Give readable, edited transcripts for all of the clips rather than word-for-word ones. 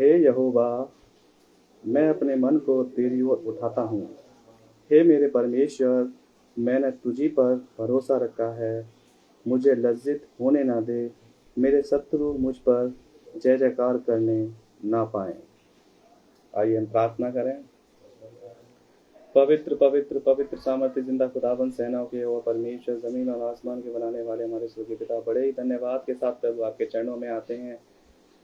हे यहोवा, मैं अपने मन को तेरी ओर उठाता हूँ। हे मेरे परमेश्वर, मैंने तुझी पर भरोसा रखा है। मुझे लज्जित होने ना दे, मेरे शत्रु मुझ पर जय जयकार करने ना पाए। आइए हम प्रार्थना करें। पवित्र पवित्र पवित्र सामर्थ्य जिंदा खुदाबंद सेनाओं के और परमेश्वर, जमीन और आसमान के बनाने वाले हमारे स्वर्गीय पिता, बड़े ही धन्यवाद के साथ प्रभु आपके चरणों में आते हैं।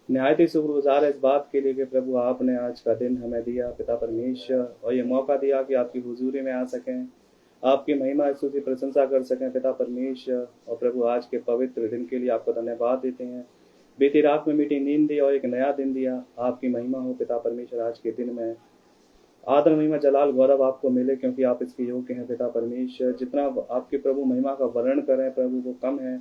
निहायत ही शुक्रगुजार है इस बात के लिए कि प्रभु आपने आज का दिन हमें दिया पिता परमेश्वर, और ये मौका दिया कि आपकी हुजूरी में आ सकें, आपकी महिमा स्तुति प्रशंसा कर सकें पिता परमेश्वर। और प्रभु आज के पवित्र दिन के लिए आपको धन्यवाद देते हैं। बीती रात में मीठी नींद दी और एक नया दिन दिया। आपकी महिमा हो पिता परमेश्वर। आज के दिन में आदर महिमा जलाल गौरव आपको मिले, क्योंकि आप इसके योग्य हैं पिता परमेश्वर। जितना आपकी प्रभु महिमा का वर्णन करें प्रभु वो कम है।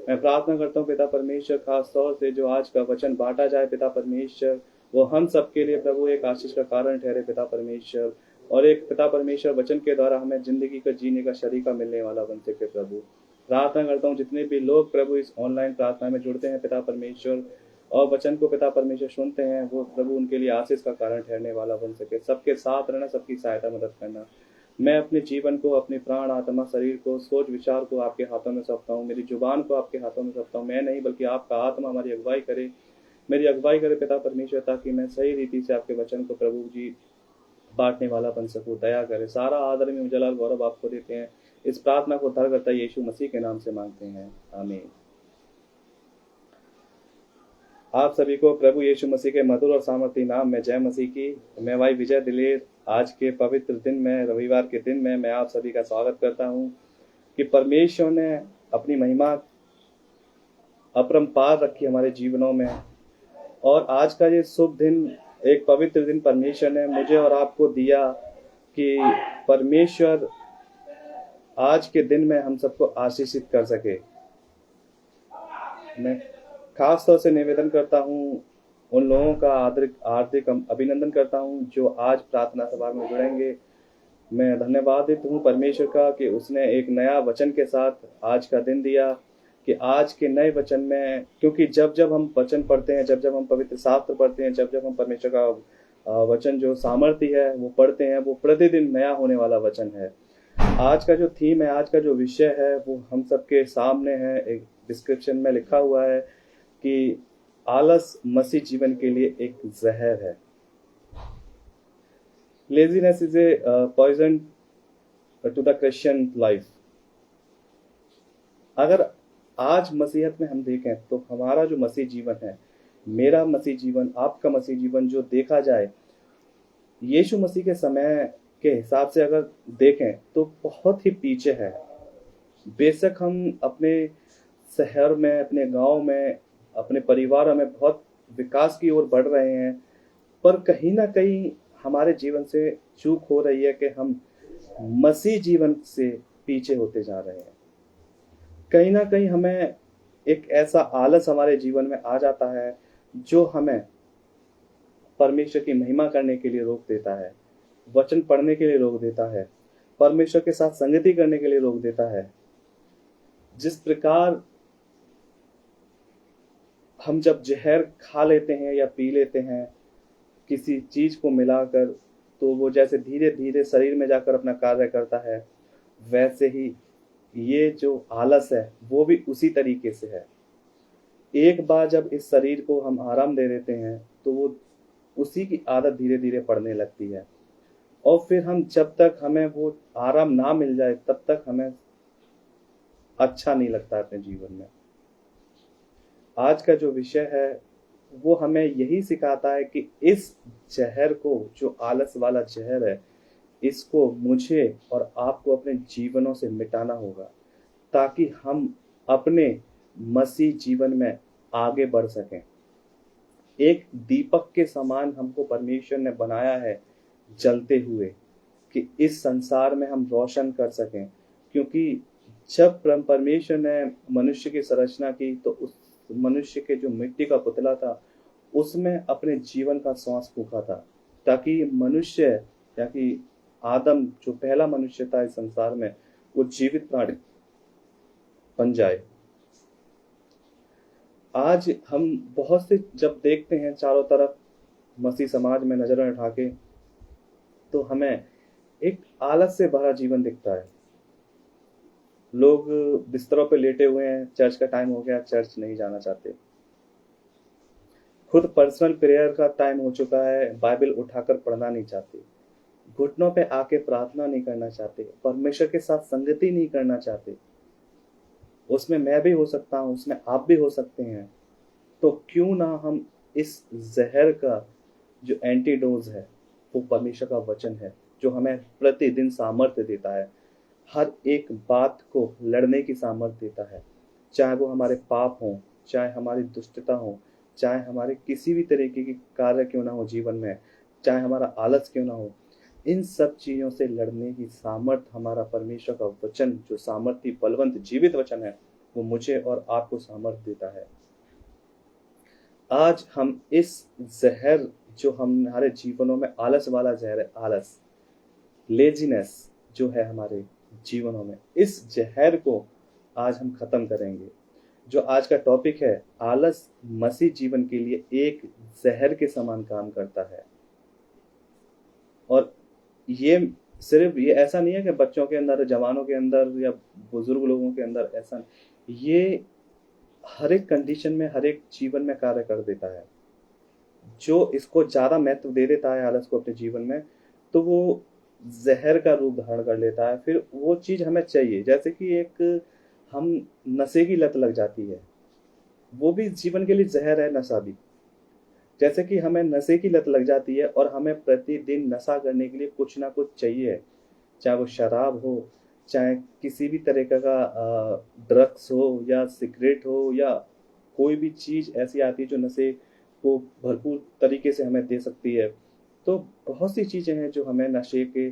मैं प्रार्थना करता हूँ पिता परमेश्वर, खास तौर से जो आज का वचन बांटा जाए पिता परमेश्वर, वो हम सबके लिए प्रभु एक आशीष का कारण ठहरे पिता परमेश्वर, और एक पिता परमेश्वर वचन के द्वारा हमें जिंदगी का जीने का शरीका मिलने वाला बन सके प्रभु। प्रार्थना करता हूँ जितने भी लोग प्रभु इस ऑनलाइन प्रार्थना में जुड़ते हैं पिता परमेश्वर, और वचन को पिता परमेश्वर सुनते हैं, वो प्रभु उनके लिए आशीष का कारण ठहरने वाला बन सके। सबके साथ रहना, सबकी सहायता मदद करना। मैं अपने जीवन को, अपने प्राण आत्मा शरीर को, सोच विचार को आपके हाथों में सौंपता हूँ। मेरी जुबान को आपके हाथों में सौंपता हूँ। मैं नहीं बल्कि आपका आत्मा हमारी अगुवाई करे, मेरी अगुवाई करे पिता परमेश्वर, ताकि मैं सही रीति से आपके वचन को प्रभु जी बांटने वाला बन सकूँ। दया करे। सारा आदर में जलाल गौरव आपको देते हैं। इस प्रार्थना को धर्मकर्ता यीशु मसीह के नाम से मांगते हैं, आमीन। आप सभी को प्रभु यीशु मसीह के मधुर और सामर्थी नाम में जय मसीह की। मैं भाई विजय दिलेर आज के पवित्र दिन में, रविवार के दिन में मैं आप सभी का स्वागत करता हूं कि परमेश्वर ने अपनी महिमा अपरंपार रखी हमारे जीवनों में। और आज का ये शुभ दिन, एक पवित्र दिन परमेश्वर ने मुझे और आपको दिया कि परमेश्वर आज के दिन में हम सबको आशीषित कर सके। मैं खास तौर से निवेदन करता हूँ, उन लोगों का हार्दिक अभिनंदन करता हूँ जो आज प्रार्थना सभा में जुड़ेंगे। मैं धन्यवादित हूँ परमेश्वर का कि उसने एक नया वचन के साथ आज का दिन दिया, कि आज के नए वचन में, क्योंकि जब जब हम वचन पढ़ते हैं, जब जब हम पवित्र शास्त्र पढ़ते हैं, जब जब हम परमेश्वर का वचन जो सामर्थ्य है वो पढ़ते हैं, वो प्रतिदिन नया होने वाला वचन है। आज का जो थीम है, आज का जो विषय है, वो हम सबके सामने है। एक डिस्क्रिप्शन में लिखा हुआ है कि आलस मसीह जीवन के लिए एक जहर है। Laziness is a poison to the Christian life. अगर आज मसीहत में हम देखें तो हमारा जो मसीह जीवन है, मेरा मसीह जीवन, आपका मसीह जीवन जो देखा जाए यीशु मसीह के समय के हिसाब से अगर देखें तो बहुत ही पीछे है। बेशक हम अपने शहर में, अपने गांव में, अपने परिवार में बहुत विकास की ओर बढ़ रहे हैं, पर कहीं ना कहीं हमारे जीवन से चूक हो रही है कि हम मसीह जीवन से पीछे होते जा रहे हैं। कहीं ना कहीं हमें एक ऐसा आलस हमारे जीवन में आ जाता है जो हमें परमेश्वर की महिमा करने के लिए रोक देता है, वचन पढ़ने के लिए रोक देता है, परमेश्वर के साथ संगति करने के लिए रोक देता है। जिस प्रकार हम जब जहर खा लेते हैं या पी लेते हैं किसी चीज को मिलाकर, तो वो जैसे धीरे धीरे शरीर में जाकर अपना कार्य करता है, वैसे ही ये जो आलस है वो भी उसी तरीके से है। एक बार जब इस शरीर को हम आराम दे देते हैं तो वो उसी की आदत धीरे धीरे पड़ने लगती है, और फिर हम जब तक हमें वो आराम ना मिल जाए तब तक हमें अच्छा नहीं लगता अपने जीवन में। आज का जो विषय है वो हमें यही सिखाता है कि इस जहर को, जो आलस वाला जहर है, इसको मुझे और आपको अपने जीवनों से मिटाना होगा, ताकि हम अपने मसीह जीवन में आगे बढ़ सकें। एक दीपक के समान हमको परमेश्वर ने बनाया है जलते हुए, कि इस संसार में हम रोशन कर सकें। क्योंकि जब परमेश्वर ने मनुष्य की संरचना की तो उस मनुष्य के जो मिट्टी का पुतला था उसमें अपने जीवन का श्वास फूंका था, ताकि मनुष्य, या कि आदम जो पहला मनुष्य था इस संसार में, वो जीवित प्राणी बन जाए। आज हम बहुत से जब देखते हैं चारों तरफ, मसीह समाज में नजर उठा के, तो हमें एक आलस से भरा जीवन दिखता है। लोग बिस्तरों पे लेटे हुए हैं, चर्च का टाइम हो गया, चर्च नहीं जाना चाहते। खुद पर्सनल प्रेयर का टाइम हो चुका है, बाइबल उठाकर पढ़ना नहीं चाहते, घुटनों पे आके प्रार्थना नहीं करना चाहते, परमेश्वर के साथ संगति नहीं करना चाहते। उसमें मैं भी हो सकता हूँ, उसमें आप भी हो सकते हैं। तो क्यों ना हम इस जहर का जो एंटीडोज है वो परमेश्वर का वचन है, जो हमें प्रतिदिन सामर्थ्य देता है, हर एक बात को लड़ने की सामर्थ्य देता है, चाहे वो हमारे पाप हो, चाहे हमारी दुष्टता हो, चाहे हमारे किसी भी तरीके की कार्य क्यों ना हो जीवन में, चाहे हमारा आलस क्यों ना हो, इन सब चीजों से लड़ने की सामर्थ्य हमारा परमेश्वर का वचन, जो सामर्थ्य बलवंत जीवित वचन है, वो मुझे और आपको सामर्थ्य देता है। आज हम इस जहर जो हमारे जीवनों में, आलस वाला जहर है, आलस, लेजीनेस जो है हमारे जीवनों में, इस जहर को आज हम खत्म करेंगे। जो आज का टॉपिक है, आलस मसीह जीवन के लिए एक जहर के समान काम करता है। और ये सिर्फ ये ऐसा नहीं है कि बच्चों के अंदर, जवानों के अंदर या बुजुर्ग लोगों के अंदर, ऐसा ये हर एक कंडीशन में, हर एक जीवन में कार्य कर देता है। जो इसको ज्यादा महत्व दे देता है आलस को अपने जीवन में, तो वो जहर का रूप धारण कर लेता है। फिर वो चीज हमें चाहिए, जैसे कि एक हम नशे की लत लग जाती है, वो भी जीवन के लिए जहर है, नशा भी। जैसे कि हमें नशे की लत लग जाती है और हमें प्रतिदिन नशा करने के लिए कुछ ना कुछ चाहिए, चाहे वो शराब हो, चाहे किसी भी तरीके का ड्रग्स हो, या सिगरेट हो, या कोई भी चीज ऐसी आती है जो नशे को भरपूर तरीके से हमें दे सकती है। तो बहुत सी चीजें हैं जो हमें नशे के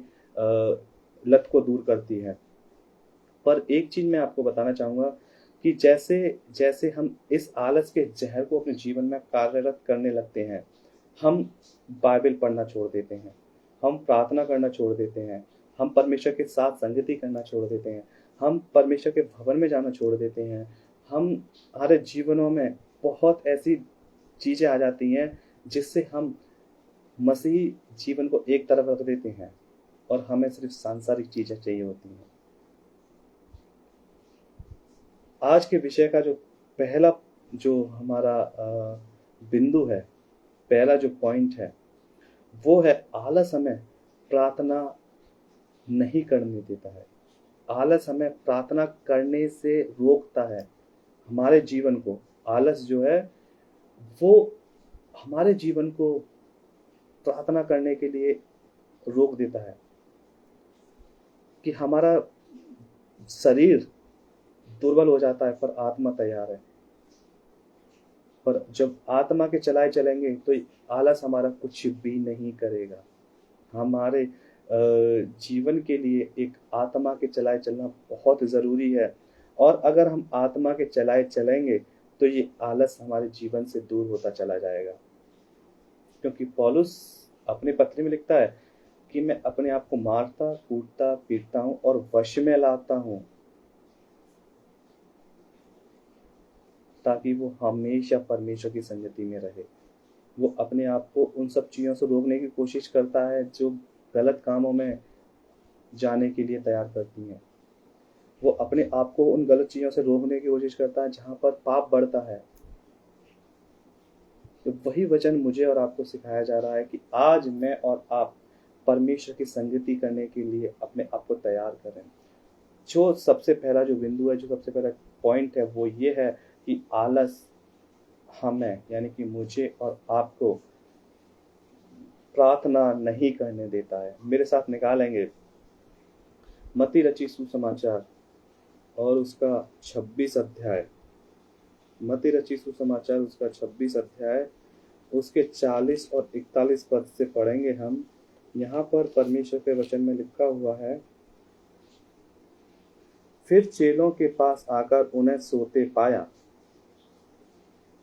लत को दूर करती है। पर एक चीज मैं आपको बताना चाहूंगा कि जैसे जैसे हम इस आलस के जहर को अपने जीवन में कार्यरत करने लगते हैं, हम बाइबल पढ़ना छोड़ देते हैं, हम प्रार्थना करना छोड़ देते हैं, हम परमेश्वर के साथ संगति करना छोड़ देते हैं, हम परमेश्वर के भवन में जाना छोड़ देते हैं, हम हमारे जीवनों में बहुत ऐसी चीजें आ जाती हैं जिससे हम मसीही जीवन को एक तरफ रख देते हैं और हमें सिर्फ सांसारिक चीजें चाहिए होती हैं। आज के विषय का जो पहला जो हमारा बिंदु है, पहला जो पॉइंट है, वो है आलस हमें प्रार्थना नहीं करने देता है। आलस हमें प्रार्थना करने से रोकता है। हमारे जीवन को आलस जो है वो हमारे जीवन को प्रार्थना करने के लिए रोक देता है कि हमारा शरीर दुर्बल हो जाता है पर आत्मा तैयार है। पर जब आत्मा के चलाए चलेंगे तो आलस हमारा कुछ भी नहीं करेगा। हमारे जीवन के लिए एक आत्मा के चलाए चलना बहुत ज़रूरी है। और अगर हम आत्मा के चलाए चलेंगे तो ये आलस हमारे जीवन से दूर होता चला जाएगा। क्योंकि पौलुस अपनी पत्री में लिखता है कि मैं अपने आप को मारता, कूटता, पीटता हूँ और वश में लाता हूँ, ताकि वो हमेशा परमेश्वर की संगति में रहे। वो अपने आप को उन सब चीज़ों से रोकने की कोशिश करता है जो गलत कामों में जाने के लिए तैयार करती हैं। वो अपने आप को उन गलत चीज़ों से रोकने की कोशिश करता है जहाँ पर पाप बढ़ता है। तो वही वचन मुझे और आपको सिखाया जा रहा है कि आज मैं और आप परमेश्वर की संगति करने के लिए अपने आप को तैयार करें। जो सबसे पहला जो बिंदु है, जो सबसे पहला पॉइंट है, वो ये है कि आलस हमें, यानी कि मुझे और आपको प्रार्थना नहीं करने देता है। मेरे साथ निकालेंगे मत्ती रचित सुसमाचार और उसका 26 अध्याय, मत्ती रचित सुसमाचार उसका 26 अध्याय, उसके 40 और 41 पद से पढ़ेंगे हम। यहाँ पर परमेश्वर के वचन में लिखा हुआ है, फिर चेलों के पास आकर उन्हें सोते पाया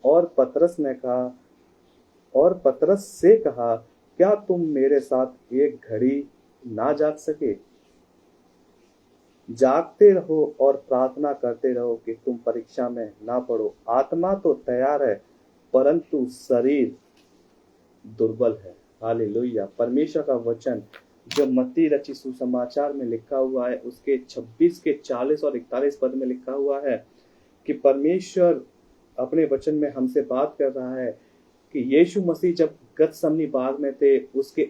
और पतरस से कहा, क्या तुम मेरे साथ एक घड़ी ना जाग सके? जागते रहो और प्रार्थना करते रहो कि तुम परीक्षा में ना पड़ो। आत्मा तो तैयार है परंतु शरीर दुर्बल है। हालेलुया। परमेश्वर का वचन जो मत्ती रचित सुसमाचार में लिखा हुआ है उसके 26 के 40 और 41 पद में लिखा हुआ है कि परमेश्वर अपने वचन में हमसे बात कर रहा है कि यीशु मसीह जब गतसमनी बाग में थे, उसके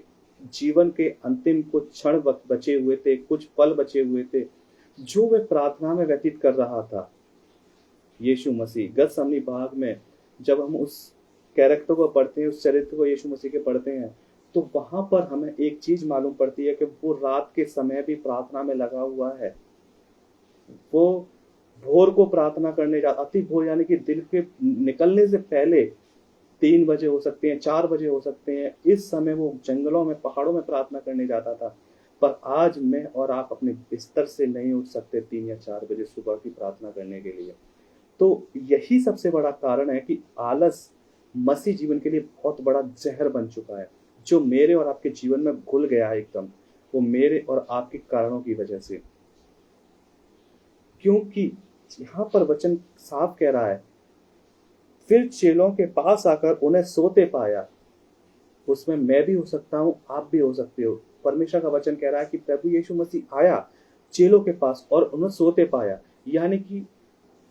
जीवन के अंतिम कुछ क्षण बचे हुए थे, कुछ पल बचे हुए थे जो वे प्रार्थना में व्यतीत कर रहा था। यीशु मसीह गतसमनी बाग में जब हम उस कैरेक्टर को पढ़ते हैं, उस चरित्र को यीशु मसीह के पढ़ते हैं, तो वहां पर हमें एक चीज मालूम पड़ती है कि वो रात के समय भी प्रार्थना में लगा हुआ है। वो भोर को प्रार्थना करने जाता, अति भोर यानी कि दिन के निकलने से पहले 3 बजे हो सकते हैं, 4 बजे हो सकते हैं, इस समय वो जंगलों में, पहाड़ों में प्रार्थना करने जाता था। पर आज मैं और आप अपने बिस्तर से नहीं उठ सकते 3 या 4 बजे सुबह की प्रार्थना करने के लिए। तो यही सबसे बड़ा कारण है कि आलस मसीह जीवन के लिए बहुत बड़ा जहर बन चुका है, जो मेरे और आपके जीवन में घुल गया है एकदम, वो मेरे और आपके कारणों की वजह से। क्योंकि यहाँ पर वचन साफ कह रहा है, फिर चेलों के पास आकर उन्हें सोते पाया। उसमें मैं भी हो सकता हूं, आप भी हो सकते हो। परमेश्वर का वचन कह रहा है कि प्रभु यीशु मसीह आया चेलों के पास और उन्हें सोते पाया, यानी कि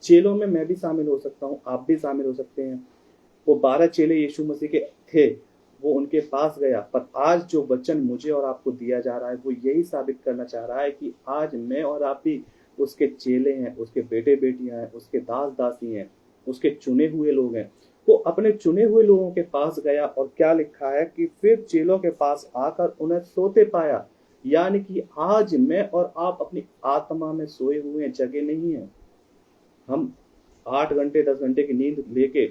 चेलों में मैं भी शामिल हो सकता हूं, आप भी शामिल हो सकते हैं। वो 12 चेले यीशु मसीह के थे, वो उनके पास गया। पर आज जो वचन मुझे और आपको दिया जा रहा है वो यही साबित करना चाह रहा है कि आज मैं और आप भी उसके चेले हैं, उसके बेटे बेटियां हैं, उसके दास दासी हैं, उसके चुने हुए लोग हैं। वो अपने चुने हुए लोगों के पास गया और क्या लिखा है कि फिर चेलों के पास आकर उन्हें सोते पाया, यानी कि आज मैं और आप अपनी आत्मा में सोए हुए हैं, जगे नहीं हैं। हम 8 घंटे 10 घंटे की नींद लेके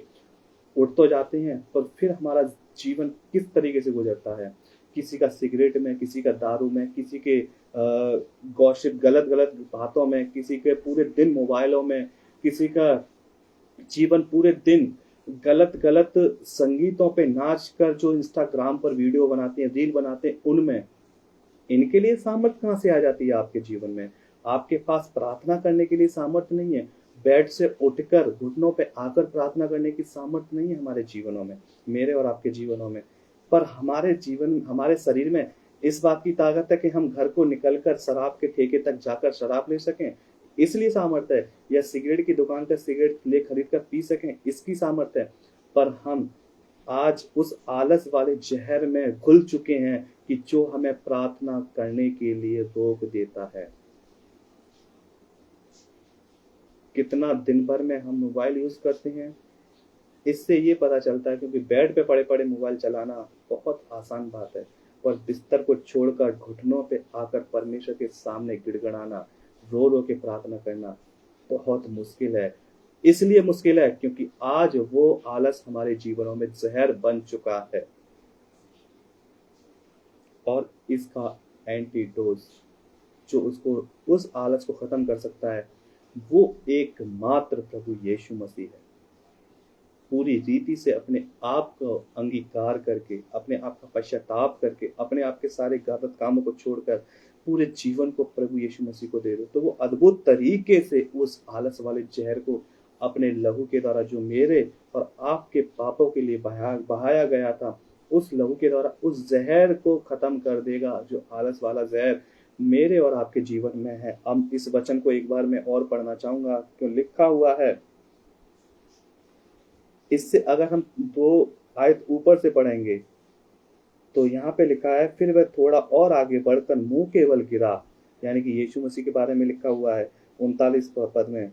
उठ तो जाते हैं, पर फिर हमारा जीवन किस तरीके से गुजरता है? किसी का सिगरेट में, किसी का दारू में, किसी के गॉसिप, गलत गलत बातों में, किसी के पूरे दिन मोबाइलों में, किसी का जीवन पूरे दिन गलत गलत संगीतों पे नाच कर जो इंस्टाग्राम पर वीडियो बनाते हैं, रील बनाते हैं, उनमें। इनके लिए सामर्थ्य कहाँ से आ जाती है आपके जीवन में? आपके पास प्रार्थना करने के लिए सामर्थ्य नहीं है, बेड से उठकर घुटनों पे आकर प्रार्थना करने की सामर्थ्य नहीं है हमारे जीवनों में, मेरे और आपके जीवनों में। पर हमारे जीवन, हमारे शरीर में इस बात की ताकत है कि हम घर को निकलकर शराब के ठेके तक जाकर शराब ले सकें, इसलिए सामर्थ्य है। या सिगरेट की दुकान पर सिगरेट ले खरीद कर पी सकें, इसकी सामर्थ्य है। पर हम आज उस आलस वाले जहर में घुल चुके हैं कि जो हमें प्रार्थना करने के लिए रोक देता है। कितना दिन भर में हम मोबाइल यूज करते हैं, इससे ये पता चलता है, क्योंकि बेड पे पड़े पड़े मोबाइल चलाना बहुत आसान बात है, पर बिस्तर को छोड़कर घुटनों पे आकर परमेश्वर के सामने गिड़गिड़ाना, रो रो के प्रार्थना करना बहुत मुश्किल है। इसलिए मुश्किल है क्योंकि आज वो आलस हमारे जीवनों में जहर बन चुका है, और इसका एंटीडोज जो उसको, उस आलस को खत्म कर सकता है, वो एकमात्र प्रभु यीशु मसीह है। पूरी रीति से अपने आप को अंगीकार करके, अपने आप का पश्चाताप करके, अपने आप के सारे गलत कामों को छोड़कर पूरे जीवन को प्रभु यीशु मसीह को दे दो, तो वो अद्भुत तरीके से उस आलस वाले जहर को अपने लहू के द्वारा, जो मेरे और आपके पापों के लिए बहाया गया था, उस लहू के द्वारा उस जहर को खत्म कर देगा, जो आलस वाला जहर मेरे और आपके जीवन में है। हम इस वचन को एक बार मैं और पढ़ना चाहूंगा, क्यों लिखा हुआ है। इससे अगर हम 2 आयत ऊपर से पढ़ेंगे तो यहाँ पे लिखा है, फिर वह थोड़ा और आगे बढ़कर मुंह केवल गिरा, यानी कि यीशु मसीह के बारे में लिखा हुआ है 39 पद में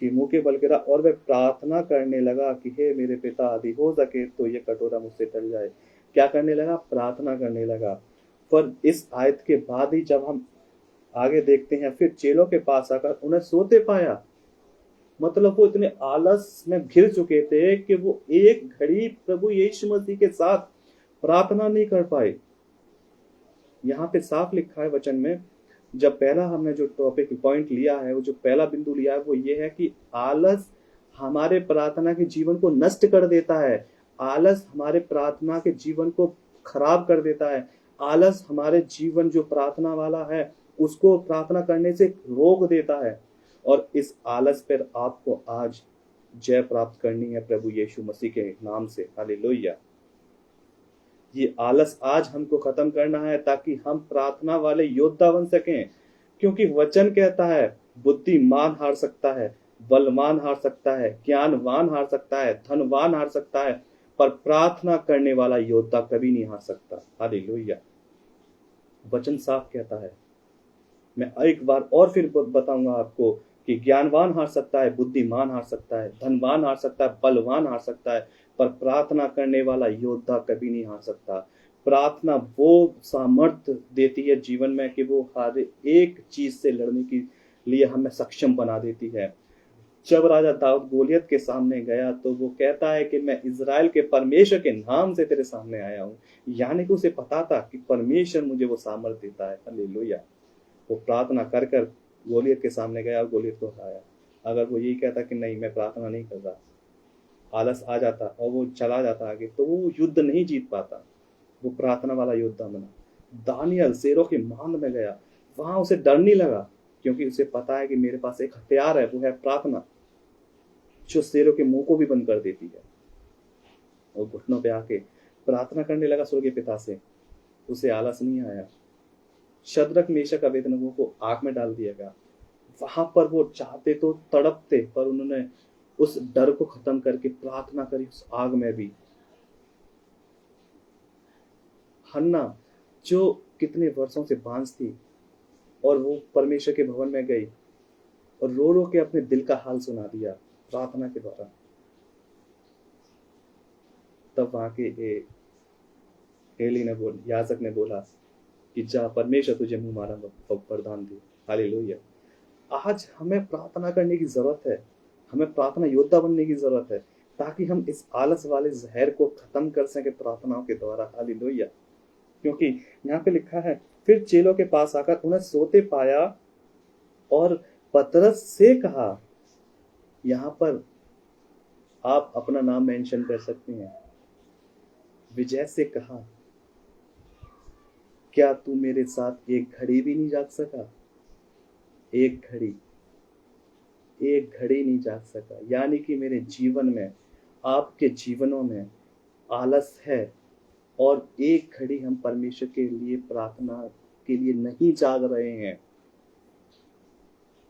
कि मुंह के बल गिरा और वह प्रार्थना करने लगा कि हे मेरे पिता, यदि हो सके तो ये कटोरा मुझसे टल जाए। क्या करने लगा? प्रार्थना करने लगा। पर इस आयत के बाद ही जब हम आगे देखते हैं, फिर चेलों के पास आकर उन्हें सोते पाया। मतलब वो इतने आलस में घिर चुके थे कि वो एक घड़ी प्रभु यीशु मसीह के साथ प्रार्थना नहीं कर पाए। यहाँ पे साफ लिखा है वचन में, जब पहला हमने जो टॉपिक पॉइंट लिया है, वो जो पहला बिंदु लिया है, वो ये है कि आलस हमारे प्रार्थना के जीवन को नष्ट कर देता है। आलस हमारे प्रार्थना के जीवन को खराब कर देता है। आलस हमारे जीवन जो प्रार्थना वाला है उसको प्रार्थना करने से रोक देता है। और इस आलस पर आपको आज जय प्राप्त करनी है प्रभु यीशु मसीह के नाम से। हालेलुया। ये आलस आज हमको खत्म करना है ताकि हम प्रार्थना वाले योद्धा बन सकें, क्योंकि वचन कहता है बुद्धिमान हार सकता है, बलवान हार सकता है, ज्ञानवान हार सकता है, धनवान हार सकता है, पर प्रार्थना करने वाला योद्धा कभी नहीं हार सकता। हालेलुया। वचन साफ कहता है। मैं एक बार और फिर बताऊंगा आपको कि ज्ञानवान हार सकता है, बुद्धिमान हार सकता है, धनवान हार सकता है, बलवान हार सकता है, पर प्रार्थना करने वाला योद्धा कभी नहीं हार सकता। प्रार्थना वो सामर्थ्य देती है जीवन में कि वो हर एक चीज से लड़ने के लिए हमें सक्षम बना देती है। जब राजा दाऊद गोलियत के सामने गया तो वो कहता है कि मैं इज़राइल के परमेश्वर के नाम से तेरे सामने आया हूँ, यानी कि उसे पता था कि परमेश्वर मुझे वो सामर्थ्य देता है। हालेलुया। वो प्रार्थना कर कर गोलियत के सामने गया और गोलियत को हराया। अगर वो यही कहता कि नहीं मैं प्रार्थना नहीं कर रहा, आलस आ जाता और वो चला जाता आगे, तो वो युद्ध नहीं जीत पाता। वो प्रार्थना वाला योद्धा बना। दानियल शेरों के मांद में गया, वहां उसे डर नहीं लगा, क्योंकि उसे पता है कि मेरे पास एक हथियार है, वो है प्रार्थना, जो शेरों के मुंह को भी बंद कर देती है। और घुटनों पे आके प्रार्थना करने लगा स्वर्गीय पिता से। उसे आलस नहीं आया। शद्रक मेशक अबेदनगो को आग में डाल दिया गया। वहां पर वो चाहते तो तड़पते, पर उन्होंने उस डर को खत्म करके प्रार्थना करी उस आग में भी। हन्ना जो कितने वर्षों से बांझ थी और वो परमेश्वर के भवन में गई और रो रो के अपने दिल का हाल सुना दिया प्रार्थना के द्वारा। तब वहां के एली ने याजक ने बोला कि जा, परमेश्वर तुझे मुंह मारा वरदान दे। हालेलुया। आज हमें प्रार्थना करने की जरूरत है, हमें प्रार्थना योद्धा बनने की जरूरत है, ताकि हम इस आलस वाले जहर को खत्म कर सके प्रार्थनाओं के द्वारा। हालेलुया। क्योंकि यहाँ पे लिखा है, फिर चेलों के पास आकर उन्हें सोते पाया और पतरस से कहा। यहाँ पर आप अपना नाम मेंशन कर सकते हैं। विजय से कहा, क्या तू मेरे साथ एक घड़ी भी नहीं जाग सका? एक घड़ी नहीं जाग सका, यानी कि मेरे जीवन में, आपके जीवनों में आलस है और एक घड़ी हम परमेश्वर के लिए प्रार्थना के लिए नहीं जाग रहे हैं।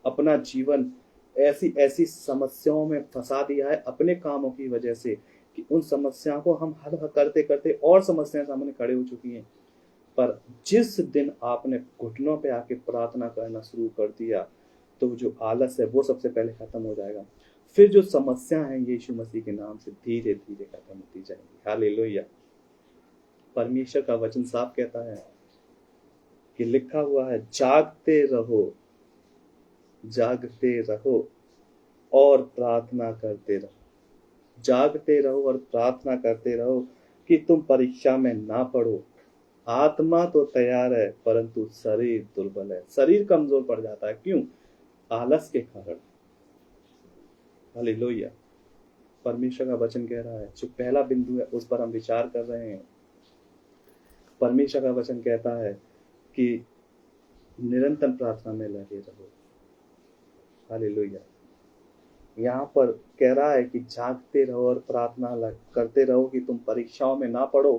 अपना जीवन ऐसी ऐसी समस्याओं में फंसा दिया है अपने कामों की वजह से कि उन समस्याओं को हम हल करते करते और समस्याएं सामने खड़े हो चुकी हैं। पर जिस दिन आपने घुटनों पे आके प्रार्थना करना शुरू कर दिया, तो जो आलस है वो सबसे पहले खत्म हो जाएगा। फिर जो समस्या है यीशु मसीह के नाम से धीरे धीरे खत्म होती जाएंगी। हालेलुया। परमेश्वर का वचन साफ कहता है कि लिखा हुआ है, जागते रहो और प्रार्थना करते रहो। जागते रहो और प्रार्थना करते रहो कि तुम परीक्षा में ना पड़ो। आत्मा तो तैयार है परंतु शरीर दुर्बल है। शरीर कमजोर पड़ जाता है। क्यों? आलस के कारण। हालेलुया। परमेश्वर का वचन कह रहा है, जो पहला बिंदु है उस पर हम विचार कर रहे हैं। परमेश्वर का वचन कहता है कि निरंतर प्रार्थना में लगे रहो। हालेलुया। यहाँ पर कह रहा है कि जागते रहो और प्रार्थना करते रहो कि तुम परीक्षाओं में ना पड़ो।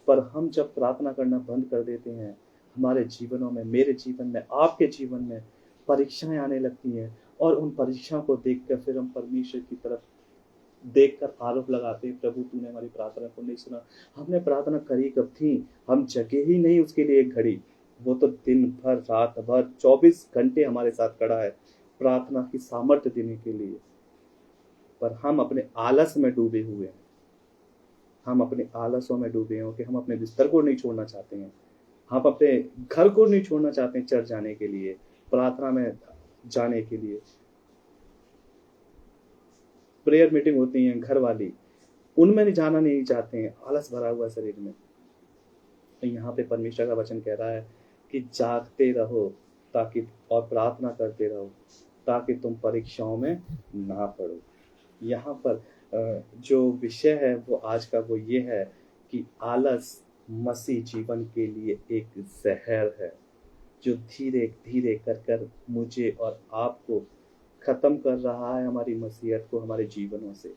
पर हम जब प्रार्थना करना बंद कर देते हैं, हमारे जीवनों में, मेरे जीवन में, आपके जीवन में परीक्षाएं आने लगती हैं और उन परीक्षाओं को देखकर फिर हम परमेश्वर की तरफ देखकर आरोप लगाते हैं, प्रभु तूने हमारी प्रार्थना को नहीं सुना। हमने प्रार्थना करी कब थी? हम जगे ही नहीं उसके लिए एक घड़ी। वो तो दिन भर, रात भर, 24 घंटे हमारे साथ खड़ा है प्रार्थना की सामर्थ्य देने के लिए। पर हम अपने आलस में डूबे हुए हैं। हम अपने आलसों में डूबे हैं कि हम अपने बिस्तर को नहीं छोड़ना चाहते हैं, हम अपने घर को नहीं छोड़ना चाहते हैं चर्च जाने के लिए, प्रार्थना में जाने के लिए। प्रेयर मीटिंग होती है घर वाली, उनमें नहीं जाना नहीं चाहते हैं, आलस भरा हुआ शरीर में। तो यहाँ पे परमेश्वर का वचन कह रहा है कि जागते रहो ताकि और प्रार्थना करते रहो ताकि तुम परीक्षाओं में ना पड़ो। यहाँ पर जो विषय है वो आज का वो ये है कि आलस मसीह जीवन के लिए एक जहर है, जो धीरे धीरे कर कर मुझे और आपको खत्म कर रहा है, हमारी मसीहत को हमारे जीवनों से।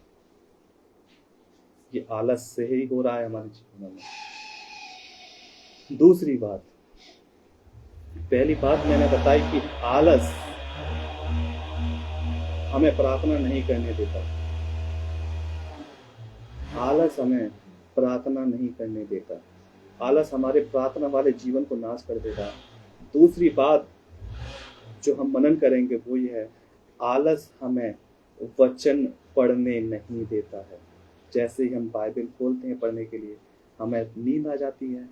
ये आलस से ही हो रहा है हमारे जीवनों में। दूसरी बात, पहली बात मैंने बताई कि आलस हमें प्रार्थना नहीं करने देता। आलस हमें प्रार्थना नहीं करने देता। आलस हमारे प्रार्थना वाले जीवन को नाश कर देगा। दूसरी बात जो हम मनन करेंगे वो ये है, आलस हमें वचन पढ़ने नहीं देता है। जैसे ही हम बाइबल खोलते हैं पढ़ने के लिए, हमें नींद आ जाती है।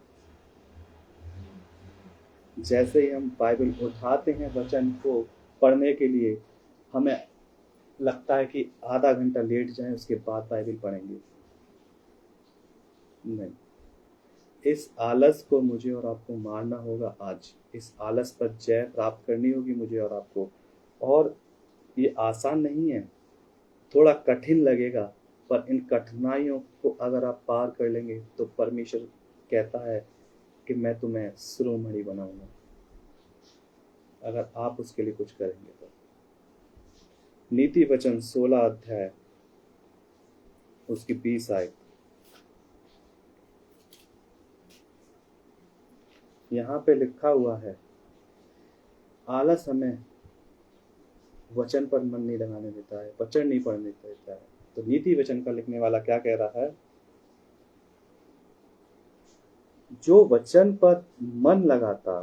जैसे ही हम बाइबल उठाते हैं वचन को पढ़ने के लिए, हमें लगता है कि आधा घंटा लेट जाए, उसके बाद बाइबल पढ़ेंगे। नहीं, इस आलस को मुझे और आपको मारना होगा आज। इस आलस पर जय प्राप्त करनी होगी मुझे और आपको। और ये आसान नहीं है, थोड़ा कठिन लगेगा, पर इन कठिनाइयों को अगर आप पार कर लेंगे तो परमेश्वर कहता है कि मैं तुम्हें शिरोमणि बनाऊंगा, अगर आप उसके लिए कुछ करेंगे तो। नीति वचन 16 अध्याय उसकी 20 आयत, यहाँ पे लिखा हुआ है, आलस हमें वचन पर मन नहीं लगाने देता है, वचन नहीं पढ़ने देता है। तो नीति वचन का लिखने वाला क्या कह रहा है, जो वचन पर मन लगाता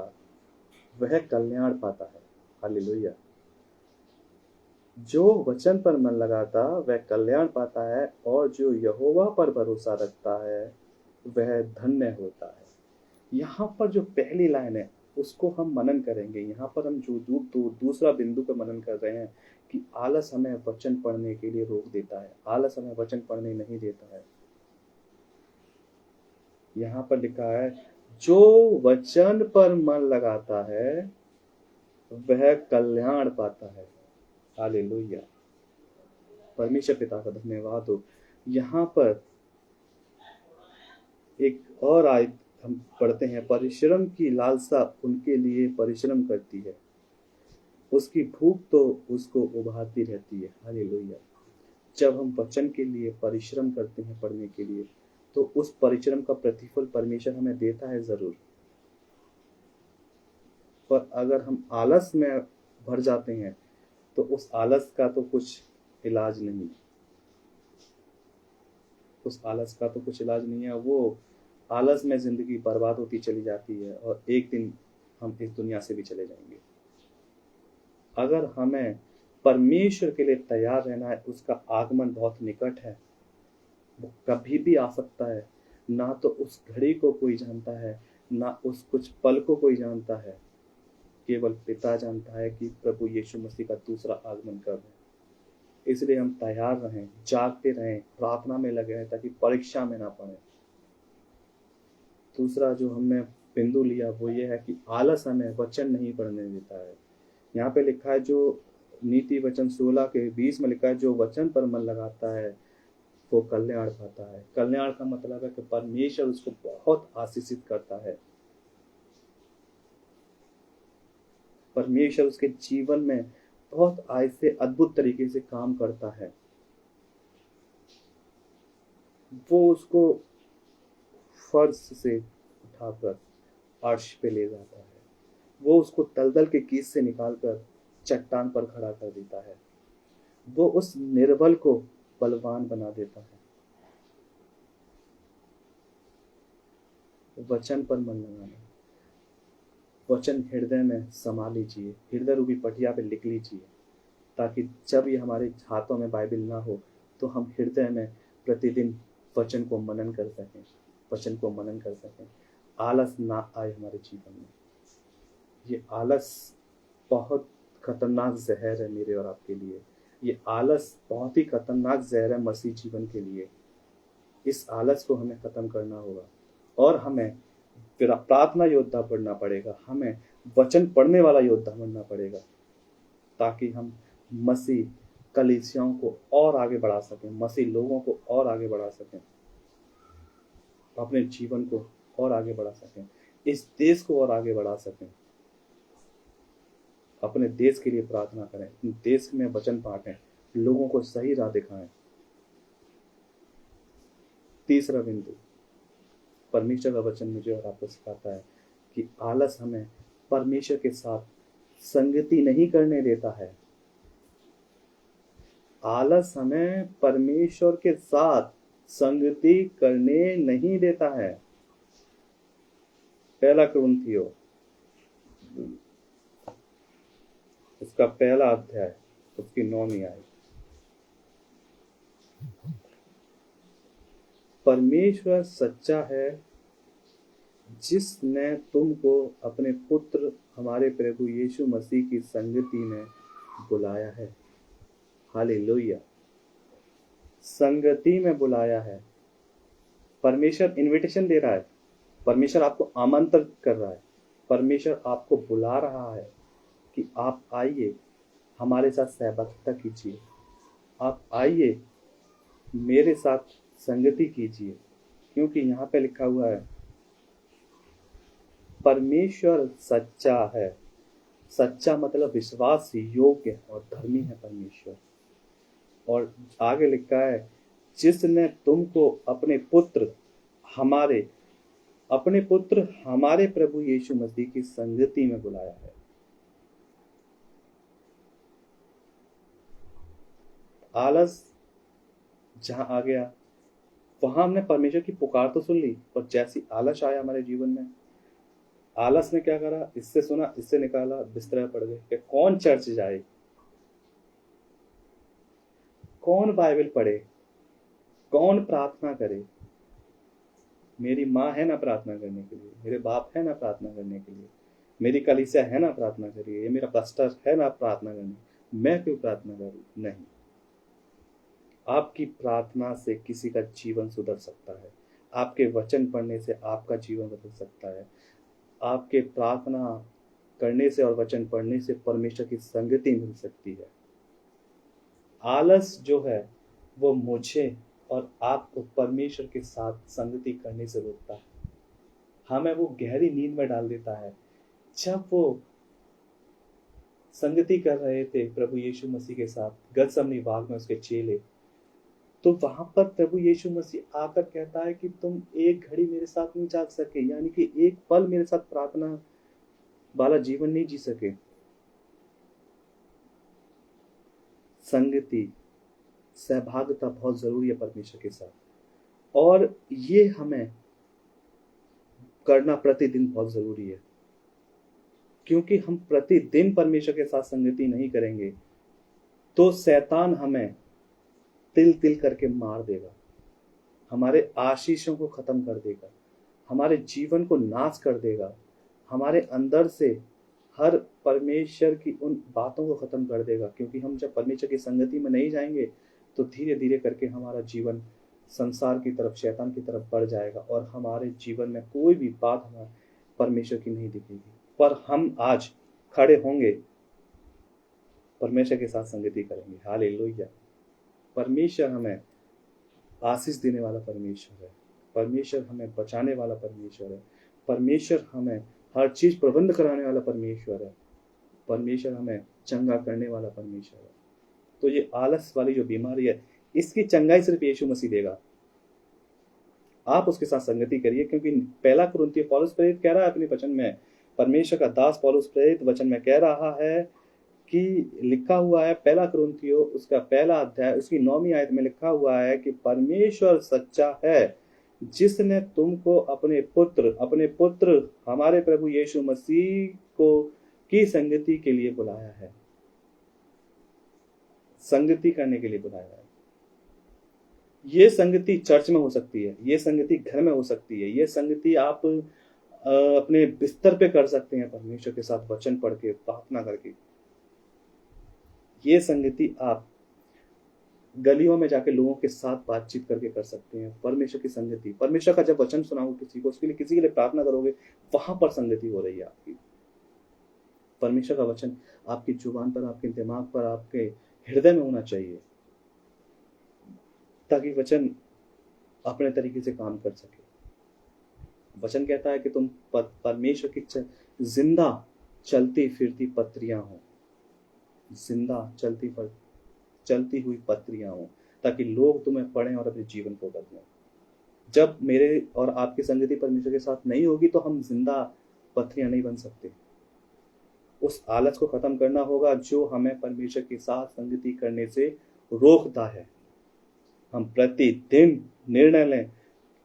वह कल्याण पाता है। हालेलुया। जो वचन पर मन लगाता वह कल्याण पाता है, और जो यहोवा पर भरोसा रखता है वह धन्य होता है। यहाँ पर जो पहली लाइन है उसको हम मनन करेंगे। यहाँ पर हम जो दूसरा बिंदु पर मनन कर रहे हैं कि आलस हमें वचन पढ़ने के लिए रोक देता है, आलस हमें वचन पढ़ने नहीं देता है। यहाँ पर लिखा है, जो वचन पर मन लगाता है वह कल्याण पाता है। हालेलुया। परमेश्वर पिता का धन्यवाद हो। यहाँ पर एक और आयत हम पढ़ते हैं, परिश्रम की लालसा उनके लिए परिश्रम करती है, उसकी भूख तो उसको उभारती रहती है। हालेलुया। जब हम वचन के लिए परिश्रम करते हैं पढ़ने के लिए, तो उस परिश्रम का प्रतिफल परमेश्वर हमें देता है जरूर। पर अगर हम आलस में भर जाते हैं तो उस आलस का तो कुछ इलाज नहीं, उस आलस का तो कुछ इलाज नहीं है। वो आलस में जिंदगी बर्बाद होती चली जाती है, और एक दिन हम इस दुनिया से भी चले जाएंगे। अगर हमें परमेश्वर के लिए तैयार रहना है, उसका आगमन बहुत निकट है, वो कभी भी आ सकता है। ना तो उस घड़ी को कोई जानता है, ना उस कुछ पल को कोई जानता है, केवल पिता जानता है कि प्रभु यीशु मसीह का दूसरा आगमन कब है। इसलिए हम तैयार रहें, जागते रहें, प्रार्थना में लगे रहें, ताकि परीक्षा में ना पड़े। दूसरा जो हमने बिंदु लिया वो ये है कि आलस हमें वचन नहीं पढ़ने देता है। यहाँ पे लिखा है, जो नीति वचन 16 के 20 में लिखा है, जो वचन पर मन लगाता है वो कल्याण पाता है। कल्याण का मतलब है कि परमेश्वर उसको बहुत आशीषित करता है, परमेश्वर उसके जीवन में बहुत ऐसे अद्भुत तरीके से काम करता है। वो उसको फर्श से उठाकर अर्श पे ले जाता है, वो उसको दलदल के कीस से निकालकर चट्टान पर खड़ा कर देता है, वो उस निर्बल को बलवान बना देता है। वचन पर मन लगाना, वचन हृदय में समा लीजिए, हृदय रूपी पटिया पे लिख लीजिए, ताकि जब ये हमारे हाथों में बाइबल ना हो तो हम हृदय में प्रतिदिन वचन को मनन कर सकें, वचन को मनन कर सकें। आलस ना आए हमारे जीवन में। ये आलस बहुत खतरनाक जहर है मेरे और आपके लिए। ये आलस बहुत ही खतरनाक जहर है मसीह जीवन के लिए। इस आलस को हमें खत्म करना होगा, और हमें प्रार्थना योद्धा बनना पड़ेगा, हमें वचन पढ़ने वाला योद्धा बनना पड़ेगा, ताकि हम मसीह कलीसियाओं को और आगे बढ़ा सकें, मसीह लोगों को और आगे बढ़ा सकें, अपने जीवन को और आगे बढ़ा सकें, इस देश को और आगे बढ़ा सकें। अपने देश के लिए प्रार्थना करें, देश में वचन बांटें, लोगों को सही राह दिखाएं। तीसरा बिंदु, परमेश्वर का वचन मुझे और आपको सिखाता है कि आलस हमें परमेश्वर के साथ संगति नहीं करने देता है। आलस हमें परमेश्वर के साथ संगति करने नहीं देता है। पहला कुरिन्थियों उसका पहला अध्याय उसकी 9वीं आयत। परमेश्वर सच्चा है जिसने तुमको अपने पुत्र हमारे प्रभु यीशु मसीह की संगति में बुलाया है। हालेलुया। संगति में बुलाया है। परमेश्वर इनविटेशन दे रहा है। परमेश्वर आपको आमंत्रित कर रहा है। परमेश्वर आपको बुला रहा है कि आप आइए, हमारे साथ सहभागिता कीजिए, आप आइए, मेरे साथ संगति कीजिए। क्योंकि यहाँ पे लिखा हुआ है परमेश्वर सच्चा है। सच्चा मतलब विश्वास योग्य और धर्मी है परमेश्वर। और आगे लिखा है जिसने तुमको अपने पुत्र हमारे प्रभु यीशु मसीह की संगति में बुलाया है। आलस जहां आ गया वहां हमने परमेश्वर की पुकार तो सुन ली, और जैसी आलस आया हमारे जीवन में, आलस ने क्या करा, इससे सुना, इससे निकाला, बिस्तर पड़ गए कि कौन चर्च जाए, कौन बाइबल पढ़े, कौन प्रार्थना करे। मेरी माँ है ना प्रार्थना करने के लिए, मेरे बाप है ना प्रार्थना करने के लिए, मेरी कलीसिया है ना प्रार्थना करिए, ये मेरा पास्टर है ना प्रार्थना करने, मैं क्यों प्रार्थना करूं? नहीं। आपकी प्रार्थना से किसी का जीवन सुधर सकता है। आपके वचन पढ़ने से आपका जीवन बदल सकता है। आपके प्रार्थना करने से और वचन पढ़ने से परमेश्वर की संगति मिल सकती है। आलस जो है वो मुझे और आपको परमेश्वर के साथ संगति करने से रोकता है। हमें वो गहरी नींद में डाल देता है। जब वो संगति कर रहे थे प्रभु यीशु मसीह के साथ गतसमनी बाग में उसके चेले, तो वहां पर प्रभु यीशु मसीह आकर कहता है कि तुम एक घड़ी मेरे साथ नहीं जाग सके, यानी कि एक पल मेरे साथ प्रार्थना वाला जीवन नहीं जी सके। संगति, सहभागिता बहुत जरूरी है परमेश्वर के साथ, और ये हमें करना प्रतिदिन बहुत जरूरी है। क्योंकि हम प्रतिदिन परमेश्वर के साथ संगति नहीं करेंगे तो शैतान हमें तिल तिल करके मार देगा, हमारे आशीषों को खत्म कर देगा, हमारे जीवन को नाश कर देगा, हमारे अंदर से हर परमेश्वर की उन बातों को खत्म कर देगा। क्योंकि हम जब परमेश्वर की संगति में नहीं जाएंगे तो धीरे धीरे करके हमारा जीवन संसार की तरफ, शैतान की तरफ बढ़ जाएगा, और हमारे जीवन में कोई भी बात हमारे परमेश्वर की नहीं दिखेगी। पर हम आज खड़े होंगे, परमेश्वर के साथ संगति करेंगे। हालेलुया। परमेश्वर हमें आशीष देने वाला परमेश्वर है। परमेश्वर हमें बचाने वाला परमेश्वर है। परमेश्वर हमें हर चीज प्रबंध कराने वाला परमेश्वर है। परमेश्वर हमें चंगा करने वाला परमेश्वर है। तो ये आलस वाली जो बीमारी है, इसकी चंगाई सिर्फ यीशु मसीह देगा। आप उसके साथ संगति करिए, क्योंकि पहला कुरिन्थियों पौलुस प्रेरित कह रहा है अपने वचन में, परमेश्वर का दास पौलुस प्रेरित वचन में कह रहा है कि लिखा हुआ है, पहला कुरिन्थियों उसका पहला अध्याय उसकी 9वीं आयत में लिखा हुआ है कि परमेश्वर सच्चा है जिसने तुमको अपने पुत्र हमारे प्रभु यीशु मसीह को की संगति के लिए बुलाया है। संगति करने के लिए बुलाया है। ये संगति चर्च में हो सकती है, ये संगति घर में हो सकती है, ये संगति आप अपने बिस्तर पे कर सकते हैं परमेश्वर के साथ वचन पढ़ के, प्रार्थना करके। ये संगति आप गलियों में जाके लोगों के साथ बातचीत करके कर सकते हैं। परमेश्वर की संगति, परमेश्वर का जब वचन सुनाओगे किसी को, उसके लिए किसी के लिए प्रार्थना करोगे, वहां पर संगति हो रही है आपकी। परमेश्वर का वचन आपकी जुबान पर, आपके दिमाग पर, आपके हृदय में होना चाहिए, ताकि वचन अपने तरीके से काम कर सके। वचन कहता है कि तुम परमेश्वर की जिंदा चलती फिरती पत्रियां हो, जिंदा चलती हुई पत्रियां हो, ताकि लोग तुम्हें पढ़ें और अपने जीवन को बदलें। जब मेरे और आपकी संगति परमेश्वर के साथ नहीं होगी तो हम जिंदा पत्थरियां नहीं बन सकते। उस आलस को खत्म करना होगा जो हमें परमेश्वर के साथ संगति करने से रोकता है। हम प्रतिदिन निर्णय लें,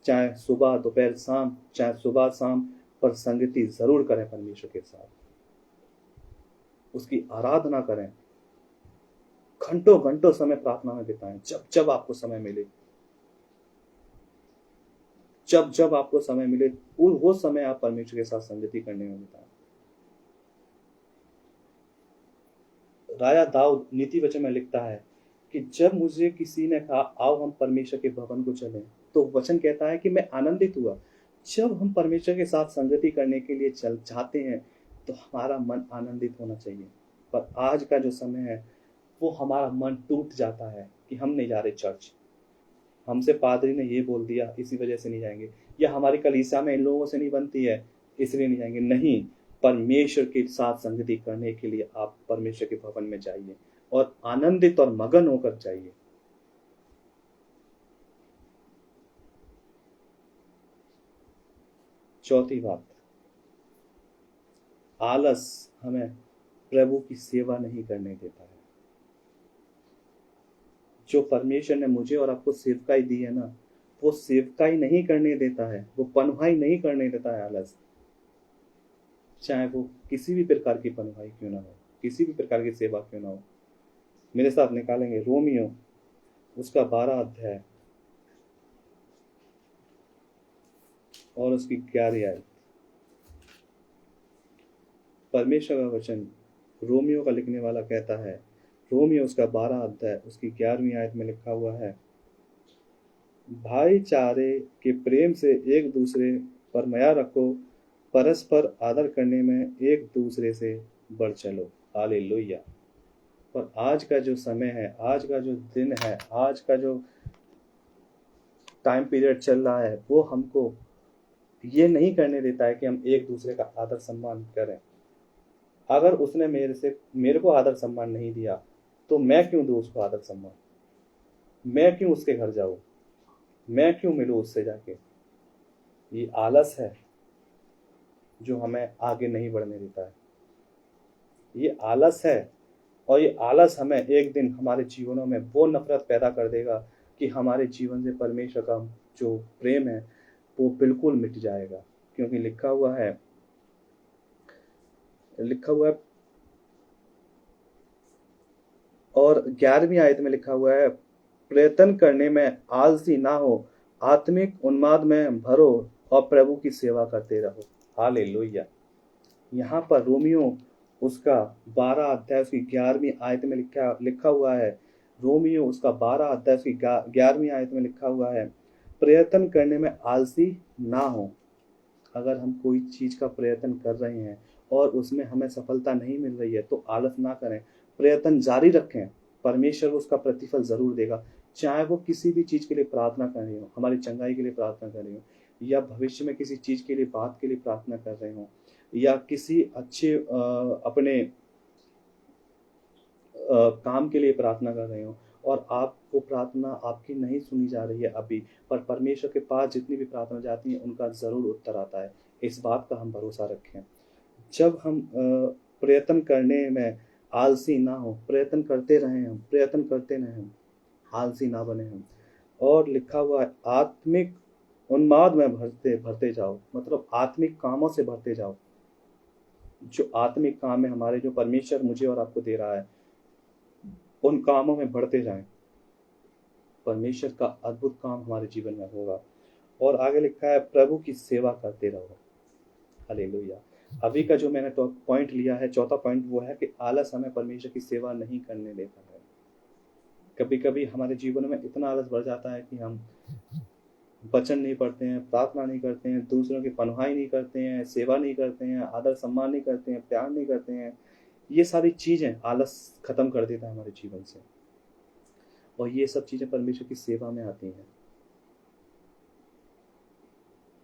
चाहे सुबह दोपहर शाम, चाहे सुबह शाम, पर संगति जरूर करें परमेश्वर के साथ, उसकी आराधना करें, घंटों घंटों समय प्रार्थना में बिताएं। जब जब आपको समय मिले, जब जब आपको समय मिले, वो समय आप परमेश्वर के साथ संगति करने में बिताएं। राजा दाऊद नीति वचन में लिखता है कि जब मुझे किसी ने कहा आओ हम परमेश्वर के भवन को चलें, तो वचन कहता है कि मैं आनंदित हुआ। जब हम परमेश्वर के साथ संगति करने के लिए चाहते हैं तो हमारा मन आनंदित होना चाहिए। पर आज का जो समय है वो हमारा मन टूट जाता है कि हम नहीं जा रहे चर्च, हमसे पादरी ने ये बोल दिया इसी वजह से नहीं जाएंगे, या हमारी कलीसिया में इन लोगों से नहीं बनती है इसलिए नहीं जाएंगे। नहीं, परमेश्वर के साथ संगति करने के लिए आप परमेश्वर के भवन में जाइए और आनंदित और मगन होकर जाइए। चौथी बात, आलस हमें प्रभु की सेवा नहीं करने देता है। जो परमेश्वर ने मुझे और आपको सेवकाई दी है ना, वो सेवकाई नहीं करने देता है, वो पनवाई नहीं करने देता है आलस। चाहे वो किसी भी प्रकार की पनवाई क्यों ना हो, किसी भी प्रकार की सेवा क्यों ना हो। मेरे साथ निकालेंगे रोमियो उसका 12 अध्याय और उसकी 11 आयत। परमेश्वर का वचन रोमियो का लिखने वाला कहता है, रोमियो उसका 12 अध्याय उसकी 11वीं आयत में लिखा हुआ है, भाईचारे के प्रेम से एक दूसरे पर माया रखो, परस्पर आदर करने में एक दूसरे से बढ़ चलो। हालेलुया। पर आज का जो समय है, आज का जो दिन है, आज का जो टाइम पीरियड चल रहा है, वो हमको ये नहीं करने देता है कि हम एक दूसरे का आदर सम्मान करें। अगर उसने मेरे को आदर सम्मान नहीं दिया तो मैं क्यों दूं उसको आदर सम्मान? मैं क्यों उसके घर जाऊं? मैं क्यों मिलूं उससे जाके? ये आलस है जो हमें आगे नहीं बढ़ने देता है। ये आलस है, और ये आलस हमें एक दिन हमारे जीवनों में वो नफरत पैदा कर देगा कि हमारे जीवन से परमेश्वर का जो प्रेम है वो बिल्कुल मिट जाएगा। क्योंकि लिखा हुआ है और 11वीं आयत में लिखा हुआ है, प्रयत्न करने में आलसी ना हो, आत्मिक उन्माद में भरो और प्रभु की सेवा करते रहो। हालेलुया। यहाँ पर रोमियो उसका 12 अध्याय उसकी 11वीं आयत में लिखा हुआ है, रोमियो उसका 12 अध्याय उसकी 11वीं आयत में लिखा हुआ है, प्रयत्न करने में आलसी ना हो। अगर हम कोई चीज का प्रयत्न कर रहे हैं और उसमें हमें सफलता नहीं मिल रही है तो आलस ना करें, प्रयत्न जारी रखें, परमेश्वर उसका प्रतिफल जरूर देगा। चाहे वो किसी भी चीज के लिए प्रार्थना कर रहे हो, हमारी चंगाई के लिए प्रार्थना कर रहे हो, या भविष्य में किसी चीज के लिए बात के लिए प्रार्थना कर रहे हो, या किसी अच्छे अपने काम के लिए प्रार्थना कर रहे हो और आप वो प्रार्थना आपकी नहीं सुनी जा रही है अभी, पर परमेश्वर के पास जितनी भी प्रार्थना जाती है उनका जरूर उत्तर आता है। इस बात का हम भरोसा रखें। जब हम प्रयत्न करने में आलसी ना हो, प्रयत्न करते रहें, हम प्रयत्न करते रहें, हम आलसी ना बने हम। और लिखा हुआ है आत्मिक उन्माद में भरते जाओ, मतलब आत्मिक कामों से भरते जाओ। जो आत्मिक काम है हमारे, जो परमेश्वर मुझे और आपको दे रहा है, उन कामों में बढ़ते जाएं, परमेश्वर का अद्भुत काम हमारे जीवन में होगा। और आगे लिखा है प्रभु की सेवा करते रहो। हालेलुया। अभी का जो मैंने पॉइंट लिया है, चौथा पॉइंट, वो है कि आलस हमें परमेश्वर की सेवा नहीं करने देता है। कभी कभी हमारे जीवन में इतना आलस बढ़ जाता है कि हम वचन नहीं पढ़ते हैं, प्रार्थना नहीं करते हैं, दूसरों की पनहाई नहीं करते हैं, सेवा नहीं करते हैं, आदर सम्मान नहीं करते हैं, प्यार नहीं करते हैं। ये सारी चीजें आलस खत्म कर देता है हमारे जीवन से, और ये सब चीजें परमेश्वर की सेवा में आती हैं।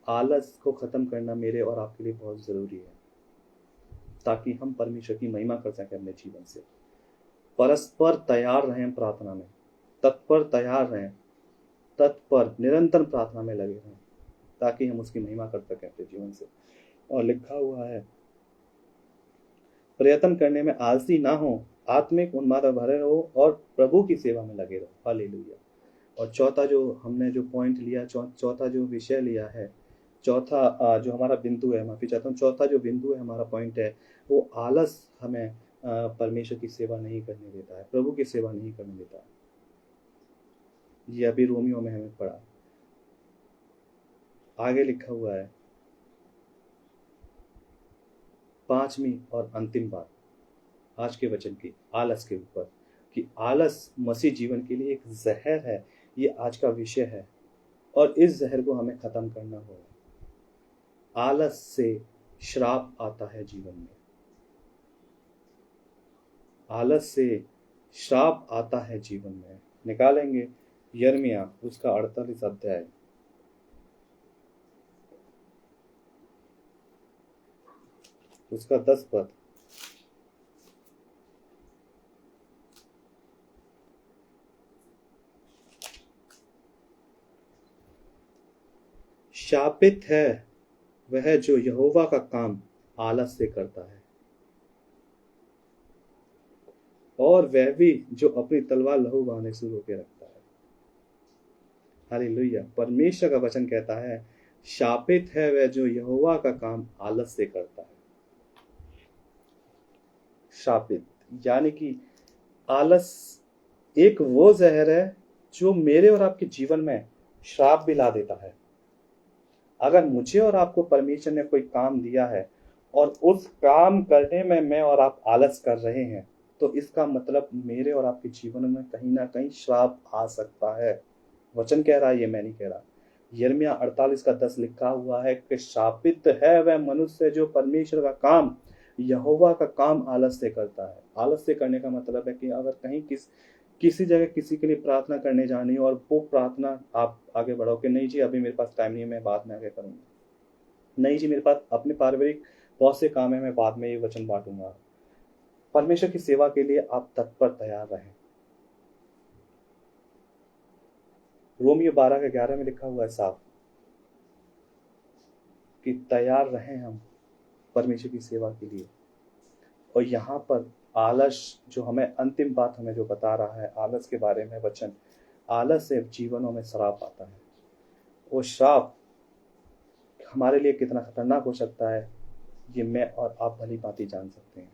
आलस को खत्म करना मेरे और आपके लिए बहुत जरूरी है, ताकि हम परमेश्वर की महिमा कर सकें अपने जीवन से। परस्पर तैयार रहें, प्रार्थना में तत्पर तैयार रहें, तत्पर निरंतर प्रार्थना में लगे रहें ताकि हम उसकी महिमा कर सकें अपने जीवन से। और लिखा हुआ है, प्रयत्न करने में आलसी ना हो, आत्मिक उन्माद भरे रहो और प्रभु की सेवा में लगे रहो। हालेलुया। और चौथा जो हमने जो पॉइंट लिया, चौथा जो विषय लिया है, चौथा जो हमारा बिंदु है, माफी चाहता हूँ, चौथा जो बिंदु है, हमारा पॉइंट है, वो आलस हमें परमेश्वर की सेवा नहीं करने देता है, प्रभु की सेवा नहीं करने देता है। ये अभी रोमियो में हमें पढ़ा। आगे लिखा हुआ है 5वीं और अंतिम बात आज के वचन की, आलस के ऊपर, कि आलस मसीह जीवन के लिए एक जहर है। ये आज का विषय है और इस जहर को हमें खत्म करना होगा। आलस से श्राप आता है जीवन में, आलस से श्राप आता है जीवन में। निकालेंगे यिर्मयाह उसका 48 अध्याय, उसका 10 पद। शापित है वह जो यहोवा का काम आलस से करता है, और वह भी जो अपनी तलवार लहू बहाने से रोके रखता है। हालेलुया। परमेश्वर का वचन कहता है, शापित है वह जो यहोवा का काम आलस से करता है। शापित यानी कि आलस एक वो जहर है जो मेरे और आपके जीवन में श्राप भी ला देता है। अगर मुझे और आपको परमेश्वर ने कोई काम दिया है और उस काम करने में मैं और आप आलस कर रहे हैं, तो इसका मतलब मेरे और आपके जीवन में कहीं ना कहीं श्राप आ सकता है। वचन कह रहा है, ये मैं नहीं कह रहा। यिर्मयाह 48 का 10 लिखा हुआ है कि शापित है वह मनुष्य जो परमेश्वर का काम, यहोवा का काम आलस से करता है। आलस से करने का मतलब है कि अगर कहीं किसी जगह किसी के लिए प्रार्थना करने जानी और वो प्रार्थना आप आगे बढ़ो कि नहीं जी अभी मेरे पास टाइम नहीं है, मैं बाद में आगे करूंगा, नहीं जी मेरे पास अपने पारिवारिक बहुत से काम है, मैं बाद में ये वचन बांटूंगा। परमेश्वर की सेवा के लिए आप तत्पर तैयार रहें। रोमियो 12 के 11 में लिखा हुआ है साफ कि तैयार रहें हम परमेश्वर की सेवा के लिए। और यहाँ पर आलस जो हमें अंतिम बात हमें जो बता रहा है आलस के बारे में वचन, आलस से जीवनों में श्राप आता है। वो श्राप हमारे लिए कितना खतरनाक हो सकता है ये मैं और आप भली भांति जान सकते हैं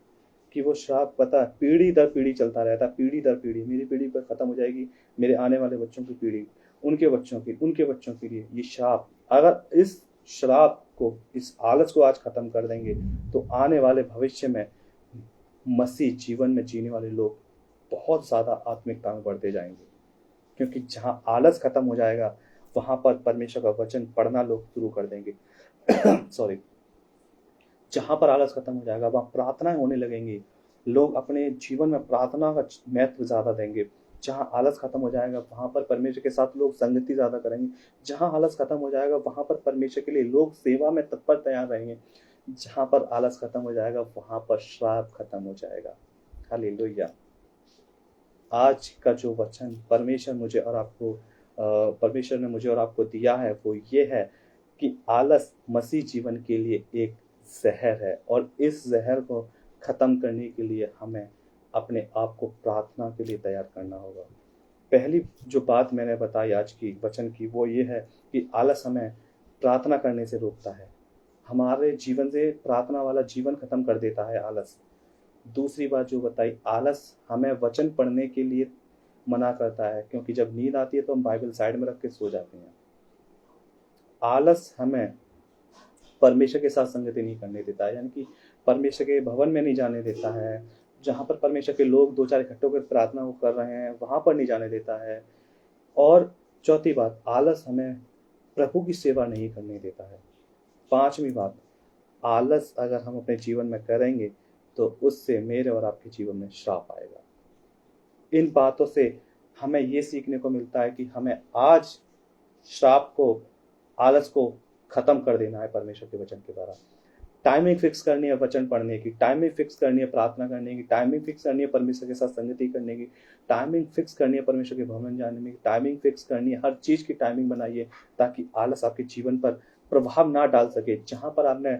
कि वो श्राप पता पीढ़ी दर पीढ़ी चलता रहता है, पीढ़ी दर पीढ़ी। मेरी पीढ़ी पर खत्म हो जाएगी, मेरे आने वाले बच्चों की पीढ़ी, उनके बच्चों की, उनके बच्चों के लिए ये श्राप। अगर इस श्राप को, इस आलस को आज खत्म कर देंगे तो आने वाले भविष्य में मसीह जीवन में जीने वाले लोग बहुत ज्यादा आत्मिकता में बढ़ते जाएंगे। क्योंकि जहां आलस खत्म हो जाएगा वहां पर परमेश्वर का वचन पढ़ना लोग शुरू कर देंगे सॉरी, जहां पर आलस खत्म हो जाएगा वहां प्रार्थनाएं होने लगेंगी, लोग अपने जीवन में प्रार्थना का महत्व ज्यादा देंगे। जहां आलस खत्म हो जाएगा वहां पर परमेश्वर के साथ लोग संगति ज्यादा करेंगे। जहां आलस खत्म हो जाएगा वहां पर परमेश्वर के लिए लोग सेवा में तत्पर तैयार रहेंगे। जहां पर आलस खत्म हो जाएगा वहां पर श्राप खत्म हो जाएगा। हालेलुया। आज का जो वचन परमेश्वर ने मुझे और आपको दिया है वो ये है कि आलस मसीह जीवन के लिए एक जहर है और इस जहर को खत्म करने के लिए हमें अपने आप को प्रार्थना के लिए तैयार करना होगा। पहली जो बात मैंने बताई आज की वचन की वो ये है कि आलस हमें प्रार्थना करने से रोकता है, हमारे जीवन से प्रार्थना वाला जीवन खत्म कर देता है आलस। दूसरी बात जो बताई, आलस हमें वचन पढ़ने के लिए मना करता है, क्योंकि जब नींद आती है तो हम बाइबल साइड में रख के सो जाते हैं। आलस हमें परमेश्वर के साथ संगति नहीं करने देता है, यानी कि परमेश्वर के भवन में नहीं जाने देता है, जहाँ पर परमेश्वर के लोग दो चार इकट्ठे होकर प्रार्थना वो कर रहे हैं वहां पर नहीं जाने देता है। और चौथी बात, आलस हमें प्रभु की सेवा नहीं करने देता है। पांचवी बात, आलस अगर हम अपने जीवन में करेंगे तो उससे मेरे और आपके जीवन में श्राप आएगा। इन बातों से हमें ये सीखने को मिलता है कि हमें आज श्राप को, आलस को खत्म कर देना है परमेश्वर के वचन के द्वारा। टाइमिंग फिक्स करनी है वचन पढ़ने की, टाइमिंग फिक्स करनी है प्रार्थना करने की, टाइमिंग फिक्स करनी है परमेश्वर के साथ संगति करने की, टाइमिंग फिक्स करनी है परमेश्वर के भवन जाने की, टाइमिंग फिक्स करनी है, हर चीज़ की टाइमिंग बनाइए ताकि आलस आपके जीवन पर प्रभाव ना डाल सके। जहाँ पर आपने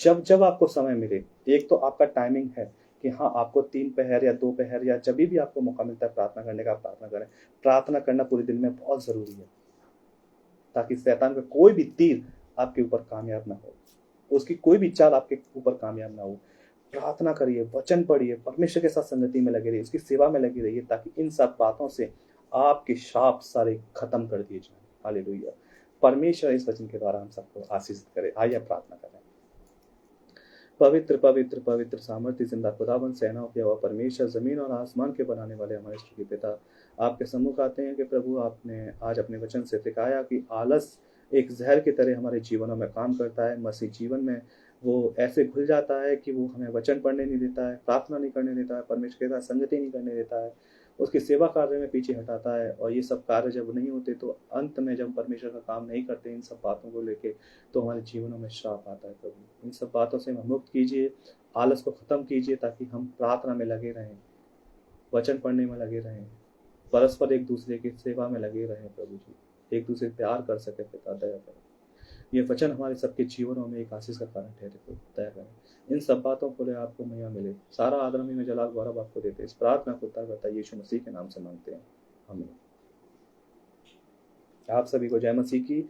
जब जब आपको समय मिले, एक तो आपका टाइमिंग है कि हाँ आपको 3 पहर या 2 पहर या जब भी आपको मौका मिलता है प्रार्थना करने का, प्रार्थना करें। प्रार्थना करना पूरे दिन में बहुत ज़रूरी है ताकि शैतान का कोई भी तीर आपके ऊपर कामयाब ना हो, उसकी कोई भी चाल आपके ऊपर कामयाब ना हो। प्रार्थना करिए, वचन पढ़िए, परमेश्वर के साथ संगति में लगे रहिए, उसकी सेवा में लगे रहिए ताकि इन सब बातों से आपके शाप सारे खत्म कर दिए जाएं। हालेलुया। परमेश्वर इस वचन के द्वारा हम सबको आशीषित करे। आइए प्रार्थना करें। पवित्र पवित्र पवित्र सामर्थ्य जिंदा खुदाबंद सेनाओं के हवा परमेश्वर, जमीन और आसमान के बनाने वाले हमारे स्तुति पिता, आपके सम्मुख आते हैं कि प्रभु आपने आज अपने वचन से सिखाया कि आलस एक जहर की तरह हमारे जीवनों में काम करता है। मसीह जीवन में वो ऐसे घुल जाता है कि वो हमें वचन पढ़ने नहीं देता है, प्रार्थना नहीं करने देता है, परमेश्वर के साथ संगति नहीं करने देता है, उसकी सेवा कार्य में पीछे हटाता है। और ये सब कार्य जब नहीं होते तो अंत में जब परमेश्वर का काम नहीं करते इन सब बातों को लेके, तो हमारे जीवनों में श्राप आता है। प्रभु इन सब बातों से हमें मुक्त कीजिए, आलस को खत्म कीजिए ताकि हम प्रार्थना में लगे रहें, वचन पढ़ने में लगे रहें, परस्पर एक दूसरे की सेवा में लगे रहें। प्रभु जी एक दूसरे प्यार कर सके। पिता दया करें, ये वचन हमारे सबके जीवनों में एक आशीष का कारण ठहरे। तो दया करें, इन सब बातों को ले आपको महिमा मिले। सारा आदर में जलाल गौरव आपको देते हैं। इस प्रार्थना को उत्तर करता यीशु मसीह के नाम से मांगते हैं, आमीन। आप सभी को जय मसीह की।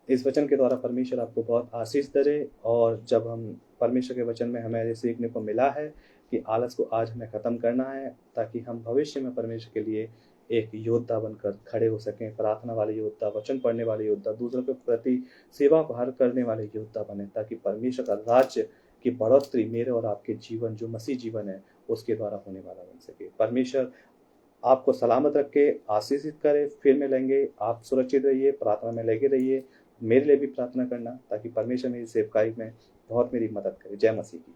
इस वचन के द्वारा परमेश्वर आपको बहुत आशीष दे। और जब हम परमेश्वर के वचन में हमें सीखने को मिला है कि आलस को आज हमें ख़त्म करना है ताकि हम भविष्य में परमेश्वर के लिए एक योद्धा बनकर खड़े हो सकें, प्रार्थना वाले योद्धा, वचन पढ़ने वाले योद्धा, दूसरों के प्रति सेवा भार करने वाले योद्धा बने, ताकि परमेश्वर का राज्य की बढ़ोतरी मेरे और आपके जीवन जो मसीह जीवन है उसके द्वारा होने वाला बन सके। परमेश्वर आपको सलामत रख के आशीषित करे। फिर मिलेंगे, आप सुरक्षित रहिए, प्रार्थना में लगे रहिए। मेरे लिए भी प्रार्थना करना ताकि परमेश्वर मेरी सेवकाई में बहुत मेरी मदद करे। जय मसीह की।